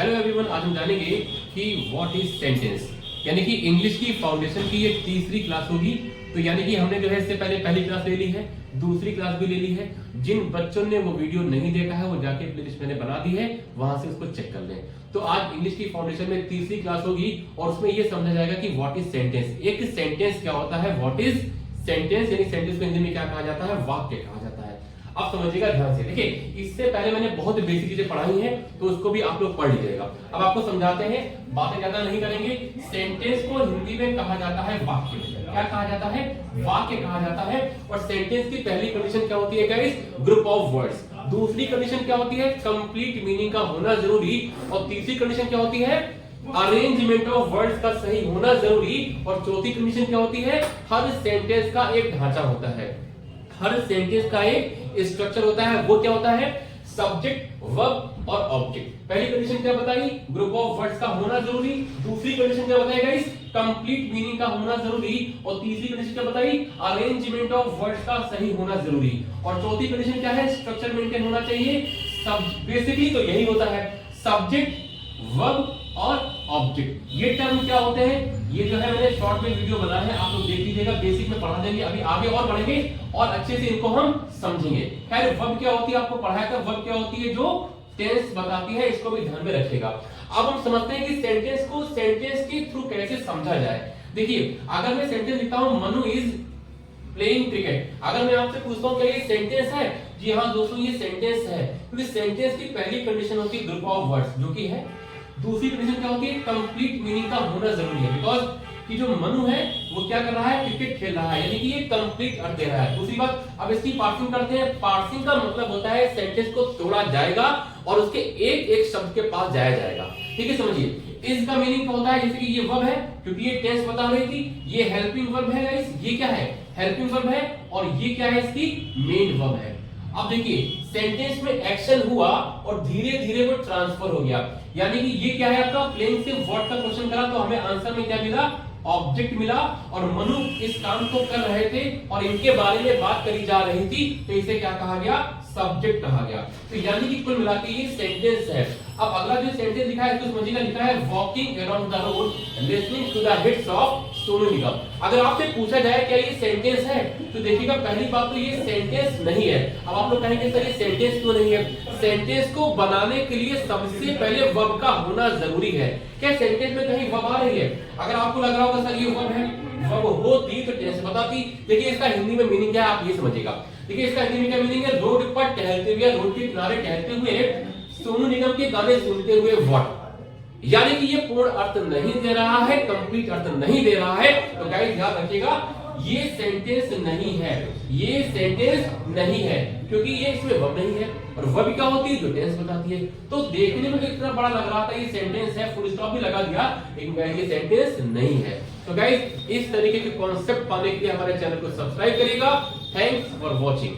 Hello everyone, आज हम जानेंगे कि व्हाट इज सेंटेंस, यानी कि इंग्लिश की फाउंडेशन की ये तीसरी क्लास होगी। तो यानी कि हमने जो है इससे पहले पहली क्लास ले ली है, दूसरी क्लास भी ले ली है। जिन बच्चों ने वो वीडियो नहीं देखा है वो जाके प्लेलिस्ट मैंने बना दी है, वहां से उसको चेक कर लें। तो आज इंग्लिश की फाउंडेशन में तीसरी क्लास होगी और उसमें ये समझा जाएगा कि व्हाट इज सेंटेंस। एक सेंटेंस क्या होता है, व्हाट इज सेंटेंस, यानी सेंटेंस को हिंदी में क्या कहा जाता है, वाक्य कहा जाता है। अब समझिएगा ध्यान से। देखिए, इससे पहले मैंने बहुत बेसिक चीजें पढ़ाई हैं, तो उसको भी आप लोग पढ़ लीजिएगा। अब आपको समझाते हैं, बातें ज्यादा नहीं करेंगे। सेंटेंस को हिंदी में कहा जाता है वाक्य। क्या कहा जाता है, वाक्य कहा जाता है। और सेंटेंस की पहली कंडीशन क्या होती है गाइस, ग्रुप ऑफ वर्ड्स। दूसरी कंडीशन क्या होती है, कंप्लीट मीनिंग का होना जरूरी। और तीसरी कंडीशन क्या होती है, अरेंजमेंट ऑफ वर्ड्स का सही होना जरूरी। और चौथी कंडीशन क्या होती है, हर सेंटेंस का एक ढांचा होता है, हर सेंटेंस का एक स्ट्रक्चर होता है। वो क्या होता है, सब्जेक्ट, वर्ब और ऑब्जेक्ट। पहली कंडीशन क्या बताई, ग्रुप ऑफ वर्ड्स का होना जरूरी। दूसरी कंडीशन क्या बताई गाइस, कंप्लीट मीनिंग का होना जरूरी। और तीसरी कंडीशन क्या बताई, अरेंजमेंट ऑफ वर्ड्स का सही होना जरूरी। और चौथी कंडीशन क्या है, स्ट्रक्चर मेंटेन होना चाहिए। सब बेसिकली तो यही होता है, सब्जेक्ट, वर्ब और ऑब्जेक्ट। ये टर्म क्या होते हैं, ये जो है मैंने शॉर्ट में वीडियो बनाया है, आप लोग देख लीजिएगा। बेसिक में पढ़ा देंगे, अभी आगे और बढ़ेंगे और अच्छे से इनको हम समझेंगे। खैर, वर्ब क्या होती है आपको पढ़ाया था। वर्ब क्या होती है, जो टेंस बताती है, इसको भी ध्यान में रखिएगा। अब हम समझते हैं कि सेंटेंस को सेंटेंस के थ्रू कैसे समझा जाए। देखिए, अगर मैं सेंटेंस लिखता हूं मनु इज प्लेइंग क्रिकेट, अगर मैं आपसे पूछता हूं क्या ये सेंटेंस है, जी हाँ दोस्तों ये सेंटेंस है। क्योंकि सेंटेंस की पहली कंडीशन होती है ग्रुप ऑफ वर्ड्स, जो कि है। दूसरी कंडीशन क्या होती है, कंप्लीट मीनिंग का होना जरूरी है। बिकॉज कि जो मनु है वो क्या कर रहा है, क्रिकेट खेल रहा है, यानी कि ये कंप्लीट अर्थ दे रहा है। दूसरी बात, अब इसकी पार्सिंग करते हैं। पार्सिंग का मतलब होता है सेंटेंस को तोड़ा जाएगा और उसके एक एक शब्द के पास जाया जाएगा। ठीक है, समझिए। इसका मीनिंग क्या होता है, जैसे कि ये वर्ब है, क्योंकि ये टेंस बता रही थी, ये हेल्पिंग वर्ब है गाइस। ये क्या है, हेल्पिंग वर्ब है। और ये क्या है, इसकी मेन वर्ब है। अब देखिए, सेंटेंस में एक्शन हुआ और धीरे धीरे वो ट्रांसफर हो गया। यानी कि ये क्या है आपका, प्लेइंग से वर्ड का क्वेश्चन करा तो हमें आंसर में क्या मिला, ऑब्जेक्ट मिला। और मनु इस काम को कर रहे थे और इनके बारे में बात करी जा रही थी, तो इसे क्या कहा गया, सब्जेक्ट कहा गया। तो यानी कि कुल मिला के ये सेंटेंस है। अब अगला जो सेंटेंस लिखा है, तो समझिएगा, लिखा है walking around the road listening to the hits of Sonu Nigam. अगर आपसे पूछा जाए क्या ये सेंटेंस है, तो देखिएगा पहली बात तो ये सेंटेंस नहीं है। अब आप लोग कहेंगे सर ये सेंटेंस क्यों नहीं है, सेंटेंस को बनाने के लिए सबसे पहले वर्ब का होना जरूरी है। क्या सेंटेंस में कहीं वर्ब आ रही है, अगर आपको लग रहा होगा सर ये वर्ब है, वर्ब होती तो टेंस बताती। देखिए इसका हिंदी में मीनिंग क्या है, आप ये समझिएगा। देखिए इसका हिंदी में क्या मीनिंग है, रोड पर टहलते हुए, रोड के किनारे टहलते हुए सोनू निगम के गाने सुनते हुए व्हाट। यानी कि ये पूर्ण अर्थ नहीं दे रहा है, कंप्लीट अर्थ नहीं दे रहा है। तो गाइस ध्यान रखिएगा, ये सेंटेंस नहीं है, ये सेंटेंस नहीं है, क्योंकि ये इसमें वर्ब नहीं है। और वर्ब क्या होती है, जो टेंस बताती है। तो देखने में तो इतना बड़ा लग रहा था ये सेंटेंस है, फुल स्टॉप भी लगा दिया, लेकिन गाइस ये सेंटेंस नहीं है। तो गाइस इस तरीके के कॉन्सेप्ट पाने के लिए हमारे चैनल को सब्सक्राइब करिएगा। Thanks for watching.